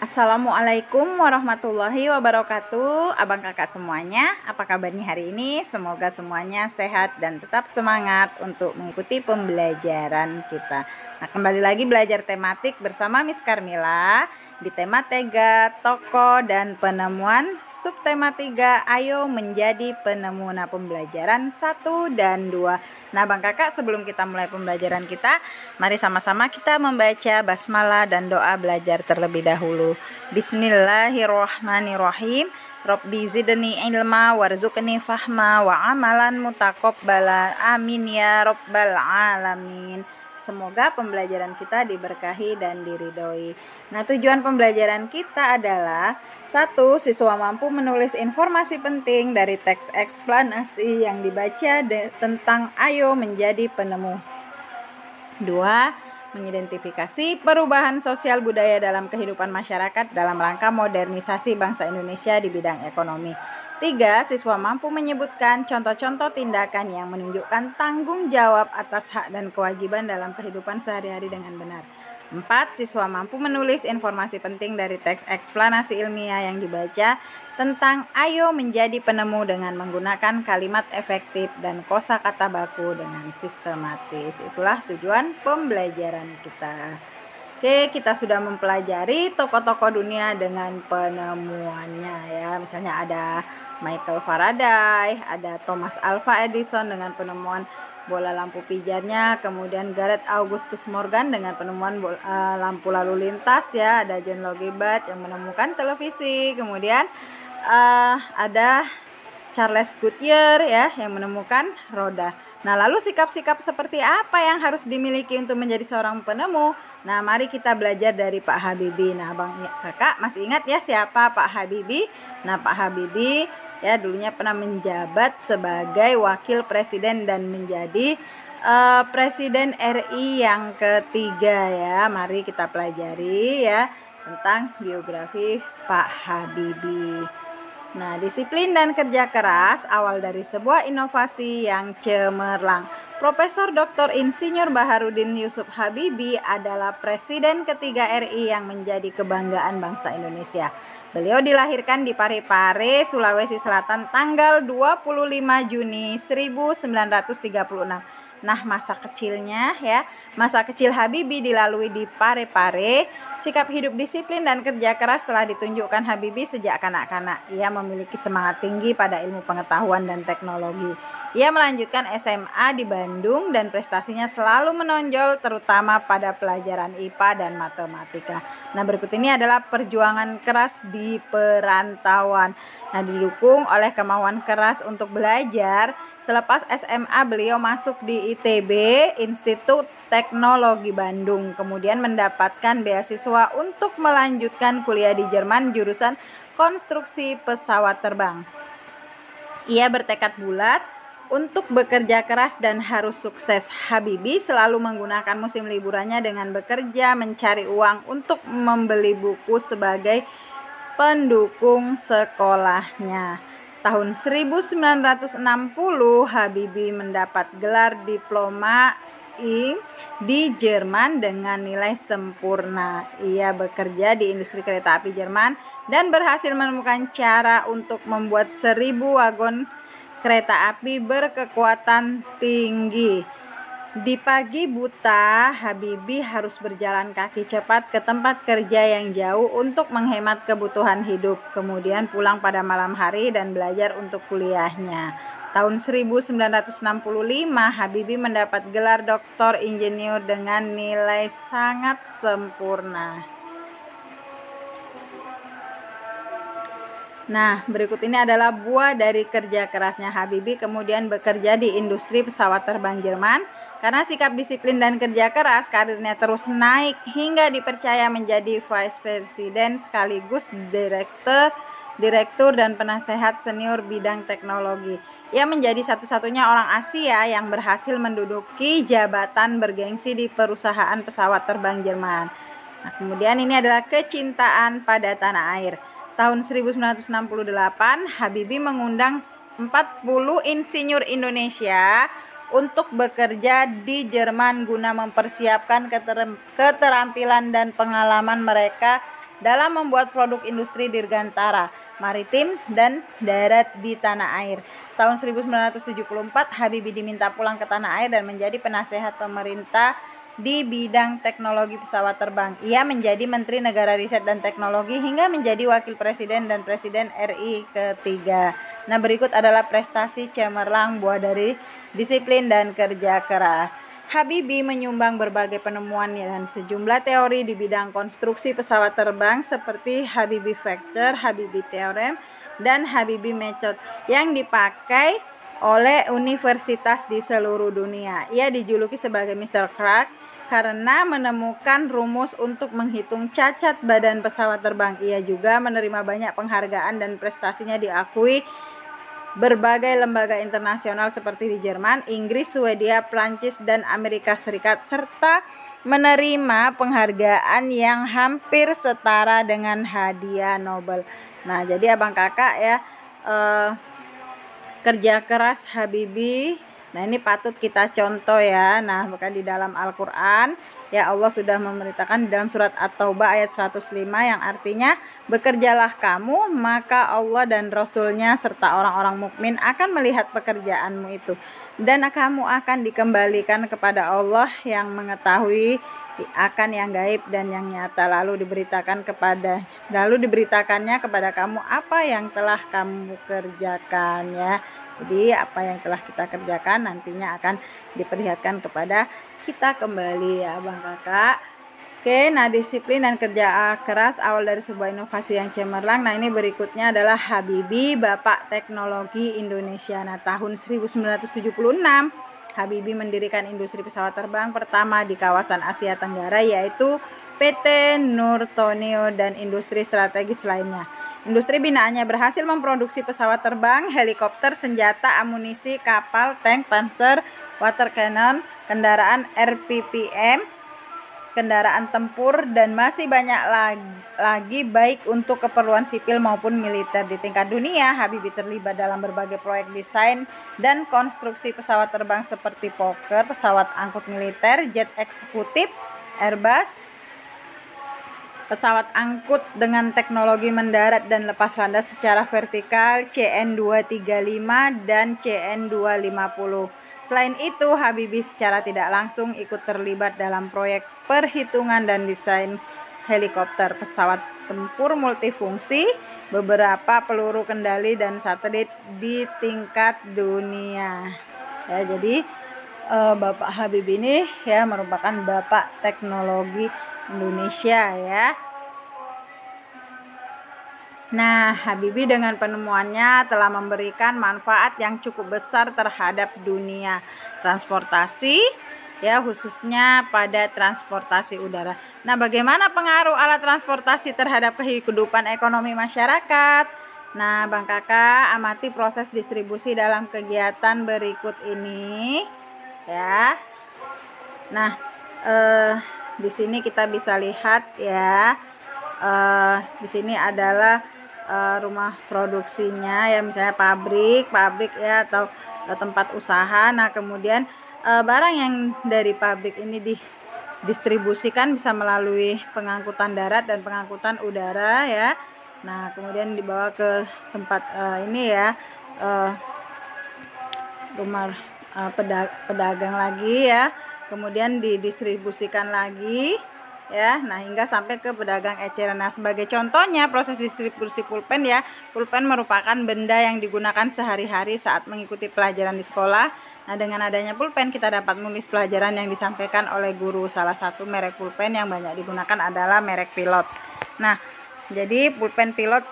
Assalamualaikum warahmatullahi wabarakatuh. Abang kakak semuanya, apa kabarnya hari ini? Semoga semuanya sehat dan tetap semangat untuk mengikuti pembelajaran kita. Nah, kembali lagi belajar tematik bersama Miss Carmila di tema 3 tokoh dan penemuan. Subtema 3, ayo menjadi penemu. Nah, pembelajaran 1 dan 2. Nah, Bang Kakak, sebelum kita mulai pembelajaran kita, mari sama-sama kita membaca basmalah dan doa belajar terlebih dahulu. Bismillahirrahmanirrahim. Rabbi zidni ilma warzuqni fahma wa amalan mutaqabbala. Amin ya rabbal alamin. Semoga pembelajaran kita diberkahi dan diridhoi. Nah, tujuan pembelajaran kita adalah 1. Siswa mampu menulis informasi penting dari teks eksplanasi yang dibaca tentang ayo menjadi penemu. 2. Mengidentifikasi perubahan sosial budaya dalam kehidupan masyarakat dalam rangka modernisasi bangsa Indonesia di bidang ekonomi. 3. Siswa mampu menyebutkan contoh-contoh tindakan yang menunjukkan tanggung jawab atas hak dan kewajiban dalam kehidupan sehari-hari dengan benar. 4. Siswa mampu menulis informasi penting dari teks eksplanasi ilmiah yang dibaca tentang ayo menjadi penemu dengan menggunakan kalimat efektif dan kosakata baku dengan sistematis. Itulah tujuan pembelajaran kita. Oke, kita sudah mempelajari tokoh-tokoh dunia dengan penemuannya ya. Misalnya ada Michael Faraday, ada Thomas Alva Edison dengan penemuan bola lampu pijarnya, kemudian Gareth Augustus Morgan dengan penemuan lampu lalu lintas ya, ada John Logie Baird yang menemukan televisi, kemudian ada Charles Goodyear ya yang menemukan roda. Nah, lalu sikap-sikap seperti apa yang harus dimiliki untuk menjadi seorang penemu? Nah, mari kita belajar dari Pak Habibie. Nah, Bang Kakak masih ingat ya siapa Pak Habibie? Nah, Pak Habibie ya dulunya pernah menjabat sebagai wakil presiden dan menjadi presiden RI yang ketiga ya. Mari kita pelajari ya tentang biografi Pak Habibie. Nah, disiplin dan kerja keras awal dari sebuah inovasi yang cemerlang. Profesor Dr. Insinyur Baharudin Yusuf Habibie adalah presiden ketiga RI yang menjadi kebanggaan bangsa Indonesia. Beliau dilahirkan di Parepare, Sulawesi Selatan tanggal 25 Juni 1936. Nah, masa kecil Habibie dilalui di Parepare. Sikap hidup disiplin dan kerja keras telah ditunjukkan Habibie sejak kanak-kanak. Ia memiliki semangat tinggi pada ilmu pengetahuan dan teknologi. Ia melanjutkan SMA di Bandung dan prestasinya selalu menonjol terutama pada pelajaran IPA dan matematika. Nah, berikut ini adalah perjuangan keras di perantauan. Nah, didukung oleh kemauan keras untuk belajar. Selepas SMA beliau masuk di ITB, Institut Teknologi Bandung. Kemudian mendapatkan beasiswa untuk melanjutkan kuliah di Jerman jurusan konstruksi pesawat terbang. Ia bertekad bulat untuk bekerja keras dan harus sukses. Habibie selalu menggunakan musim liburannya dengan bekerja mencari uang untuk membeli buku sebagai pendukung sekolahnya. Tahun 1960 Habibie mendapat gelar diploma di Jerman dengan nilai sempurna. Ia bekerja di industri kereta api Jerman dan berhasil menemukan cara untuk membuat 1000 wagon kereta api berkekuatan tinggi. Di pagi buta, Habibie harus berjalan kaki cepat ke tempat kerja yang jauh untuk menghemat kebutuhan hidup. Kemudian pulang pada malam hari dan belajar untuk kuliahnya. Tahun 1965, Habibie mendapat gelar Doktor Insinyur dengan nilai sangat sempurna. Nah, berikut ini adalah buah dari kerja kerasnya Habibie, kemudian bekerja di industri pesawat terbang Jerman. Karena sikap disiplin dan kerja keras, karirnya terus naik hingga dipercaya menjadi vice president sekaligus direktur dan penasehat senior bidang teknologi. Ia menjadi satu-satunya orang Asia yang berhasil menduduki jabatan bergengsi di perusahaan pesawat terbang Jerman. Nah, kemudian ini adalah kecintaan pada tanah air. Tahun 1968, Habibie mengundang 40 insinyur Indonesia untuk bekerja di Jerman guna mempersiapkan keterampilan dan pengalaman mereka dalam membuat produk industri dirgantara, maritim, dan darat di tanah air. Tahun 1974, Habibie diminta pulang ke tanah air dan menjadi penasehat pemerintah di bidang teknologi pesawat terbang. Ia menjadi Menteri Negara Riset dan Teknologi hingga menjadi Wakil Presiden dan Presiden RI ketiga. Nah, berikut adalah prestasi cemerlang buah dari disiplin dan kerja keras. Habibie menyumbang berbagai penemuan dan sejumlah teori di bidang konstruksi pesawat terbang seperti Habibie Factor, Habibie Theorem, dan Habibie Method yang dipakai oleh universitas di seluruh dunia. Ia dijuluki sebagai Mr. Crack karena menemukan rumus untuk menghitung cacat badan pesawat terbang. Ia juga menerima banyak penghargaan dan prestasinya diakui berbagai lembaga internasional seperti di Jerman, Inggris, Swedia, Prancis, dan Amerika Serikat, serta menerima penghargaan yang hampir setara dengan hadiah Nobel. Nah, jadi abang kakak ya, kerja keras Habibie. Nah, ini patut kita contoh ya. Nah, bukan di dalam Al-Qur'an ya, Allah sudah memberitakan di dalam surat At-Taubah ayat 105 yang artinya, bekerjalah kamu, maka Allah dan Rasulnya serta orang-orang mukmin akan melihat pekerjaanmu itu, dan kamu akan dikembalikan kepada Allah yang mengetahui akan yang gaib dan yang nyata, lalu diberitakannya kepada kamu apa yang telah kamu kerjakan ya. Jadi apa yang telah kita kerjakan nantinya akan diperlihatkan kepada kita kembali ya abang kakak. Oke, nah disiplin dan kerja keras awal dari sebuah inovasi yang cemerlang. Nah, ini berikutnya adalah Habibie, Bapak Teknologi Indonesia. Nah, tahun 1976 Habibie mendirikan industri pesawat terbang pertama di kawasan Asia Tenggara, yaitu PT Nurtonio dan industri strategis lainnya. Industri binaannya berhasil memproduksi pesawat terbang, helikopter, senjata, amunisi, kapal, tank, panzer, water cannon, kendaraan RPPM, kendaraan tempur, dan masih banyak lagi baik untuk keperluan sipil maupun militer. Di tingkat dunia, Habibie terlibat dalam berbagai proyek desain dan konstruksi pesawat terbang seperti Fokker, pesawat angkut militer, jet eksekutif, Airbus, pesawat angkut dengan teknologi mendarat dan lepas landas secara vertikal CN-235 dan CN-250. Selain itu, Habibie secara tidak langsung ikut terlibat dalam proyek perhitungan dan desain helikopter, pesawat tempur multifungsi, beberapa peluru kendali, dan satelit di tingkat dunia. Ya, jadi Bapak Habibie ini ya merupakan Bapak Teknologi Indonesia ya. Nah, Habibie dengan penemuannya telah memberikan manfaat yang cukup besar terhadap dunia transportasi ya, khususnya pada transportasi udara. Nah, bagaimana pengaruh alat transportasi terhadap kehidupan ekonomi masyarakat? Nah, Bang Kakak amati proses distribusi dalam kegiatan berikut ini ya. Nah, di sini kita bisa lihat ya, di sini adalah rumah produksinya ya, misalnya pabrik ya, atau tempat usaha. Nah, kemudian barang yang dari pabrik ini didistribusikan bisa melalui pengangkutan darat dan pengangkutan udara ya. Nah, kemudian dibawa ke tempat ini ya, rumah pedagang lagi ya, kemudian didistribusikan lagi ya. Nah, hingga sampai ke pedagang eceran. Nah, sebagai contohnya proses distribusi pulpen ya. Pulpen merupakan benda yang digunakan sehari-hari saat mengikuti pelajaran di sekolah. Nah, dengan adanya pulpen kita dapat menulis pelajaran yang disampaikan oleh guru. Salah satu merek pulpen yang banyak digunakan adalah merek Pilot. Nah, jadi pulpen Pilot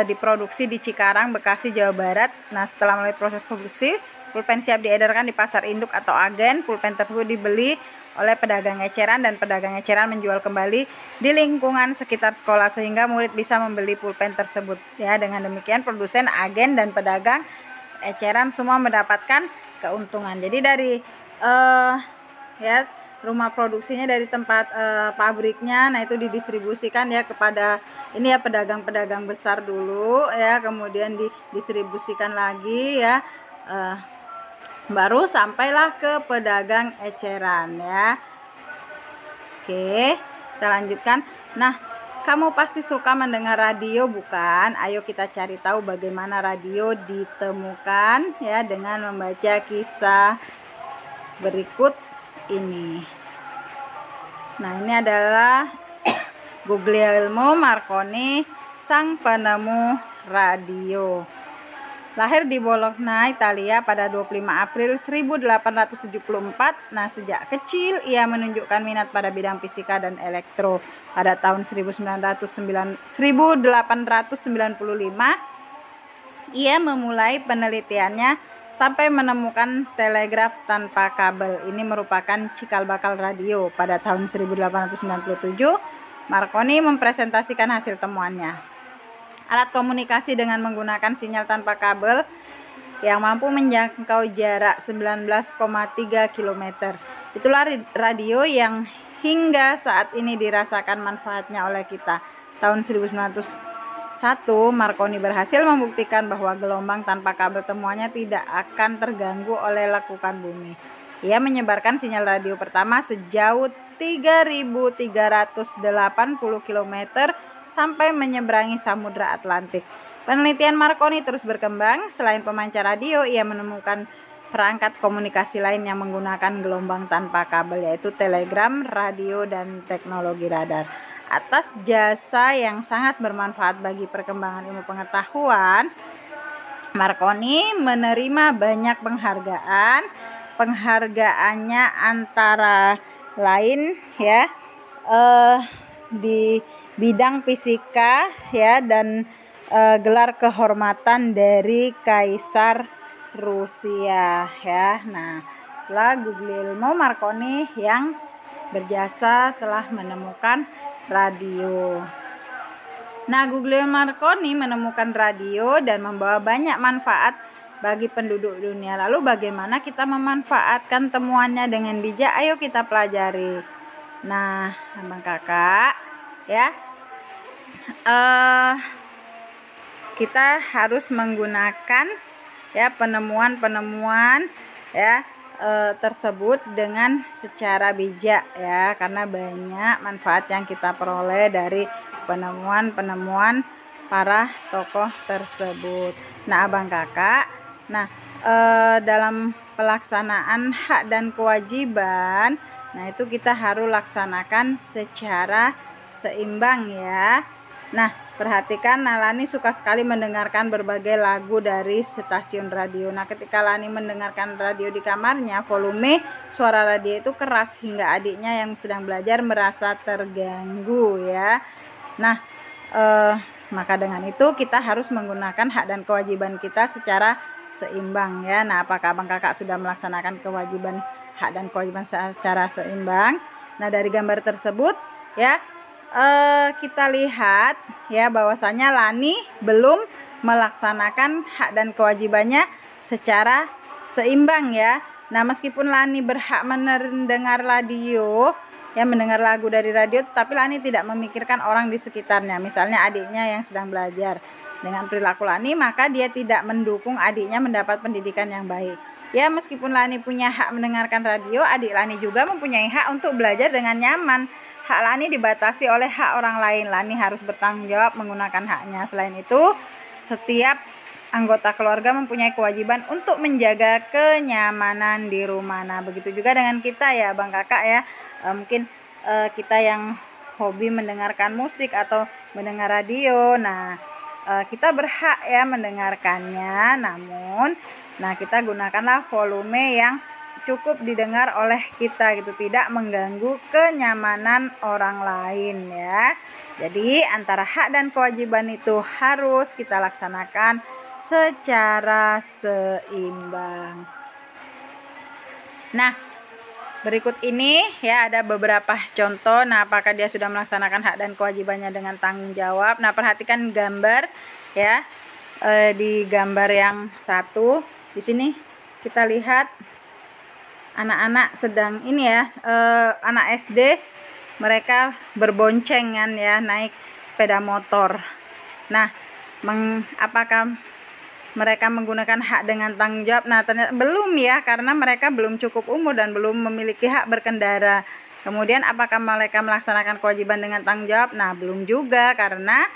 diproduksi di Cikarang, Bekasi, Jawa Barat. Nah, setelah melalui proses produksi, pulpen siap diedarkan di pasar induk atau agen. Pulpen tersebut dibeli oleh pedagang eceran dan pedagang eceran menjual kembali di lingkungan sekitar sekolah sehingga murid bisa membeli pulpen tersebut ya. Dengan demikian produsen, agen, dan pedagang eceran semua mendapatkan keuntungan. Jadi dari ya rumah produksinya, dari tempat pabriknya, nah itu didistribusikan ya kepada ini ya pedagang-pedagang besar dulu ya, kemudian didistribusikan lagi ya, baru sampailah ke pedagang eceran ya. Oke, kita lanjutkan. Nah, Kamu pasti suka mendengar radio, bukan? Ayo kita cari tahu bagaimana radio ditemukan ya dengan membaca kisah berikut ini. Nah, ini adalah Guglielmo Marconi, sang penemu radio. Lahir di Bologna, Italia pada 25 April 1874. Nah, sejak kecil ia menunjukkan minat pada bidang fisika dan elektro. Pada tahun 1895, ia memulai penelitiannya sampai menemukan telegraf tanpa kabel. Ini merupakan cikal bakal radio. Pada tahun 1897, Marconi mempresentasikan hasil temuannya. Alat komunikasi dengan menggunakan sinyal tanpa kabel yang mampu menjangkau jarak 19,3 km. Itulah radio yang hingga saat ini dirasakan manfaatnya oleh kita. Tahun 1901, Marconi berhasil membuktikan bahwa gelombang tanpa kabel temuannya tidak akan terganggu oleh lekukan bumi. Ia menyebarkan sinyal radio pertama sejauh 3.380 km sampai menyeberangi Samudra Atlantik. Penelitian Marconi terus berkembang. Selain pemancar radio, ia menemukan perangkat komunikasi lain yang menggunakan gelombang tanpa kabel, yaitu telegram, radio, dan teknologi radar. Atas jasa yang sangat bermanfaat bagi perkembangan ilmu pengetahuan, Marconi menerima banyak penghargaan. Penghargaannya antara lain ya di bidang fisika ya, dan gelar kehormatan dari Kaisar Rusia ya. Nah, Guglielmo Marconi yang berjasa telah menemukan radio. Nah, Guglielmo Marconi menemukan radio dan membawa banyak manfaat bagi penduduk dunia. Lalu bagaimana kita memanfaatkan temuannya dengan bijak? Ayo kita pelajari. Nah, abang kakak ya, kita harus menggunakan ya penemuan-penemuan ya tersebut dengan secara bijak ya, karena banyak manfaat yang kita peroleh dari penemuan-penemuan para tokoh tersebut. Nah, abang kakak, dalam pelaksanaan hak dan kewajiban, nah itu kita harus laksanakan secara seimbang ya. Nah, perhatikan, Lani suka sekali mendengarkan berbagai lagu dari stasiun radio. Nah, ketika Lani mendengarkan radio di kamarnya, volume suara radio itu keras hingga adiknya yang sedang belajar merasa terganggu ya. Nah, maka dengan itu kita harus menggunakan hak dan kewajiban kita secara seimbang ya. Nah, apakah abang kakak sudah melaksanakan kewajiban hak dan kewajiban secara seimbang? Nah, dari gambar tersebut ya, kita lihat ya bahwasanya Lani belum melaksanakan hak dan kewajibannya secara seimbang ya. Nah, meskipun Lani berhak mendengar radio ya, mendengar lagu dari radio, tapi Lani tidak memikirkan orang di sekitarnya. Misalnya adiknya yang sedang belajar. Dengan perilaku Lani, maka dia tidak mendukung adiknya mendapat pendidikan yang baik. Ya, meskipun Lani punya hak mendengarkan radio, adik Lani juga mempunyai hak untuk belajar dengan nyaman. Hak Lani dibatasi oleh hak orang lain. Lani harus bertanggung jawab menggunakan haknya. Selain itu, setiap anggota keluarga mempunyai kewajiban untuk menjaga kenyamanan di rumah. Nah, begitu juga dengan kita ya, bang kakak ya. Mungkin kita yang hobi mendengarkan musik atau mendengar radio. Nah, kita berhak ya mendengarkannya. Namun, kita gunakanlah volume yang cukup didengar oleh kita gitu, tidak mengganggu kenyamanan orang lain ya. Jadi antara hak dan kewajiban itu harus kita laksanakan secara seimbang. Nah, berikut ini ya ada beberapa contoh. Nah, apakah dia sudah melaksanakan hak dan kewajibannya dengan tanggung jawab? Nah, perhatikan gambar ya. Di gambar yang satu di sini kita lihat anak-anak sedang ini ya, anak SD, mereka berboncengan ya, naik sepeda motor. Nah, apakah mereka menggunakan hak dengan tanggung jawab? Nah, ternyata belum ya, karena mereka belum cukup umur dan belum memiliki hak berkendara. Kemudian apakah mereka melaksanakan kewajiban dengan tanggung jawab? Nah, belum juga, karena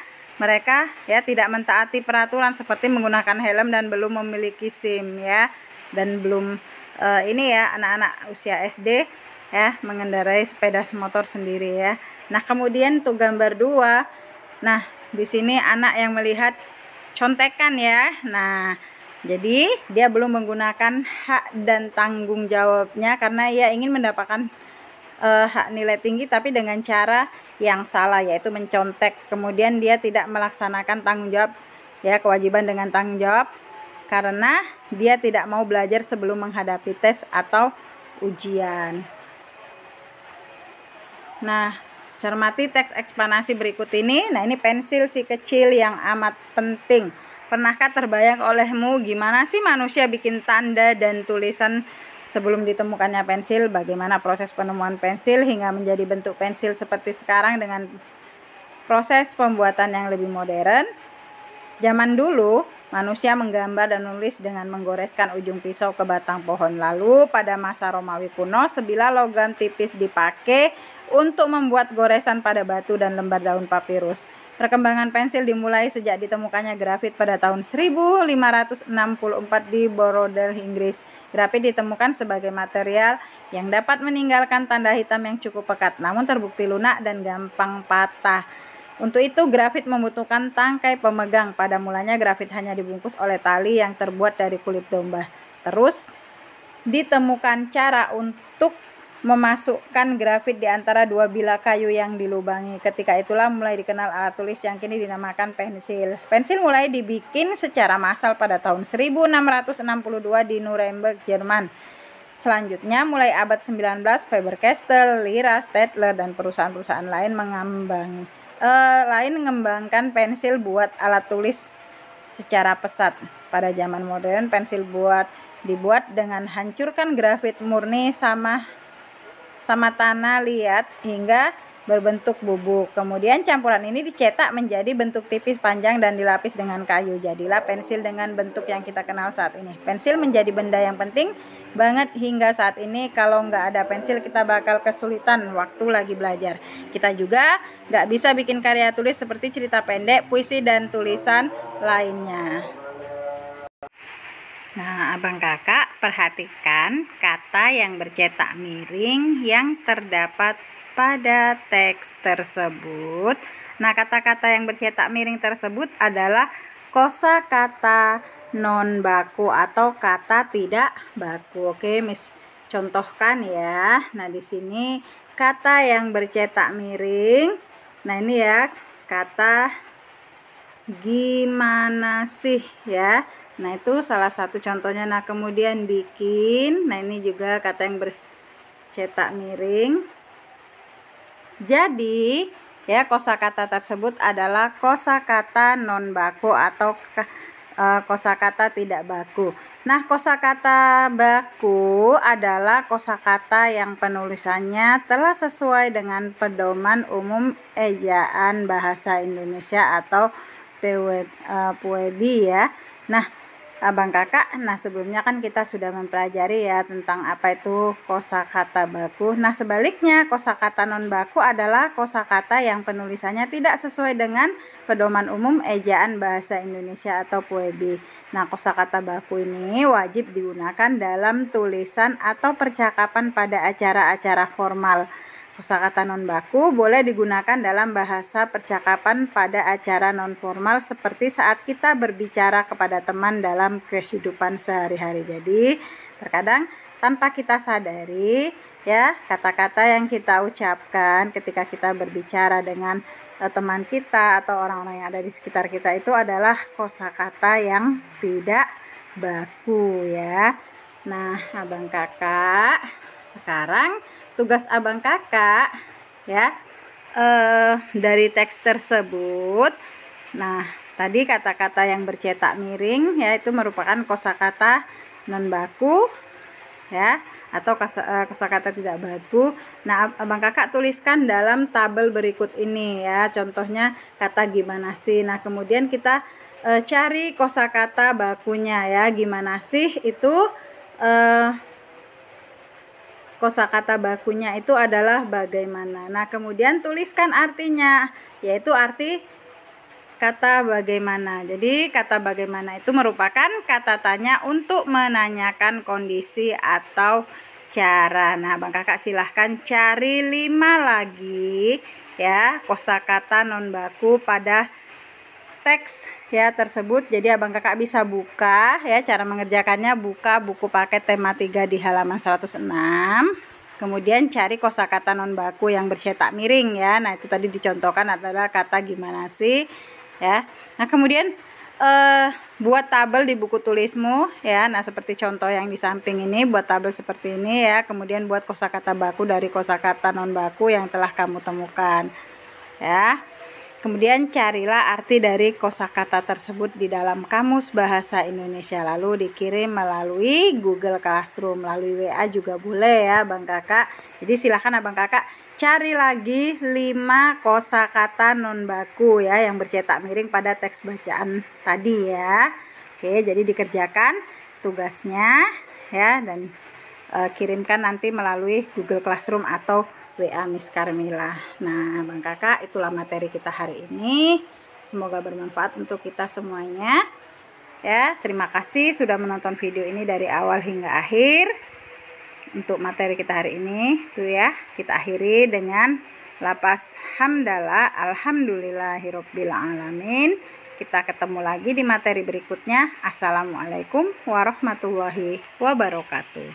mereka ya tidak mentaati peraturan seperti menggunakan helm dan belum memiliki SIM ya, dan belum ini ya, anak-anak usia SD ya mengendarai sepeda motor sendiri ya. Nah, kemudian tuh gambar 2. Nah, di sini anak yang melihat contekan ya. Nah, jadi dia belum menggunakan hak dan tanggung jawabnya karena ia ingin mendapatkan hak nilai tinggi tapi dengan cara yang salah, yaitu mencontek. Kemudian dia tidak melaksanakan tanggung jawab ya, kewajiban dengan tanggung jawab, karena dia tidak mau belajar sebelum menghadapi tes atau ujian. Nah, cermati teks eksplanasi berikut ini. Nah, ini pensil si kecil yang amat penting. Pernahkah terbayang olehmu gimana sih manusia bikin tanda dan tulisan sebelum ditemukannya pensil? Bagaimana proses penemuan pensil hingga menjadi bentuk pensil seperti sekarang dengan proses pembuatan yang lebih modern? Zaman dulu, manusia menggambar dan menulis dengan menggoreskan ujung pisau ke batang pohon. Lalu, pada masa Romawi kuno, sebilah logam tipis dipakai untuk membuat goresan pada batu dan lembar daun papirus. Perkembangan pensil dimulai sejak ditemukannya grafit pada tahun 1564 di Bordeaux, Inggris. Grafit ditemukan sebagai material yang dapat meninggalkan tanda hitam yang cukup pekat, namun terbukti lunak dan gampang patah. Untuk itu, grafit membutuhkan tangkai pemegang. Pada mulanya, grafit hanya dibungkus oleh tali yang terbuat dari kulit domba. Terus, ditemukan cara untuk memasukkan grafit di antara dua bilah kayu yang dilubangi. Ketika itulah mulai dikenal alat tulis yang kini dinamakan pensil. Pensil mulai dibikin secara massal pada tahun 1662 di Nuremberg, Jerman. Selanjutnya, mulai abad 19, Faber-Castell, Lyra, Staedtler, dan perusahaan-perusahaan lain mengembangkan pensil buat alat tulis secara pesat. Pada zaman modern, pensil dibuat dengan hancurkan grafit murni sama tanah liat hingga berbentuk bubuk. Kemudian campuran ini dicetak menjadi bentuk tipis panjang dan dilapis dengan kayu. Jadilah pensil dengan bentuk yang kita kenal saat ini. Pensil menjadi benda yang penting banget hingga saat ini. Kalau nggak ada pensil, kita bakal kesulitan waktu lagi belajar. Kita juga nggak bisa bikin karya tulis seperti cerita pendek, puisi, dan tulisan lainnya. Nah, abang kakak perhatikan kata yang bercetak miring yang terdapat pada teks tersebut. Nah, kata-kata yang bercetak miring tersebut adalah kosakata non baku atau kata tidak baku. Oke, Miss contohkan ya. Nah, di sini kata yang bercetak miring. Nah, ini ya kata gimana sih ya. Nah, itu salah satu contohnya. Nah, kemudian bikin. Nah, ini juga kata yang bercetak miring. Jadi, ya kosakata tersebut adalah kosakata non baku atau kosakata tidak baku. Nah, kosakata baku adalah kosakata yang penulisannya telah sesuai dengan pedoman umum ejaan bahasa Indonesia atau PUEB ya. Nah, abang kakak, sebelumnya kan kita sudah mempelajari ya tentang apa itu kosakata baku. Nah, sebaliknya kosakata non baku adalah kosakata yang penulisannya tidak sesuai dengan pedoman umum ejaan bahasa Indonesia atau PUEB. Nah, kosakata baku ini wajib digunakan dalam tulisan atau percakapan pada acara-acara formal. Kosakata non baku boleh digunakan dalam bahasa percakapan pada acara non formal seperti saat kita berbicara kepada teman dalam kehidupan sehari-hari. Jadi, terkadang tanpa kita sadari ya, kata-kata yang kita ucapkan ketika kita berbicara dengan teman kita atau orang-orang yang ada di sekitar kita itu adalah kosakata yang tidak baku ya. Nah, abang kakak, sekarang tugas abang kakak ya dari teks tersebut. Nah, tadi kata-kata yang bercetak miring ya itu merupakan kosakata non baku ya atau kosakata tidak baku. Nah, abang kakak tuliskan dalam tabel berikut ini ya. Contohnya kata gimana sih. Nah, kemudian kita cari kosakata bakunya ya. Gimana sih itu kosakata bakunya itu adalah bagaimana. Nah, kemudian tuliskan artinya, yaitu arti kata bagaimana. Jadi kata bagaimana itu merupakan kata tanya untuk menanyakan kondisi atau cara. Nah, Abang Kakak silahkan cari 5 lagi ya kosakata non baku pada teks ya tersebut. Jadi Abang Kakak bisa buka ya, cara mengerjakannya buka buku paket tema 3 di halaman 106. Kemudian cari kosakata non baku yang bercetak miring ya. Nah, itu tadi dicontohkan adalah kata gimana sih ya. Nah, kemudian buat tabel di buku tulismu ya. Nah, seperti contoh yang di samping ini, buat tabel seperti ini ya. Kemudian buat kosakata baku dari kosakata non baku yang telah kamu temukan ya. Kemudian carilah arti dari kosakata tersebut di dalam Kamus Bahasa Indonesia, lalu dikirim melalui Google Classroom, melalui WA juga boleh ya Abang Kakak. Jadi silahkan Abang Kakak cari lagi 5 kosakata non baku ya yang bercetak miring pada teks bacaan tadi ya. Oke, jadi dikerjakan tugasnya ya, dan kirimkan nanti melalui Google Classroom atau WA Miss Carmila. Nah, Abang Kakak, itulah materi kita hari ini. Semoga bermanfaat untuk kita semuanya. Ya, terima kasih sudah menonton video ini dari awal hingga akhir. Untuk materi kita hari ini, tuh ya, kita akhiri dengan lapas hamdalah alhamdulillahirabbil alamin. Kita ketemu lagi di materi berikutnya. Assalamualaikum warahmatullahi wabarakatuh.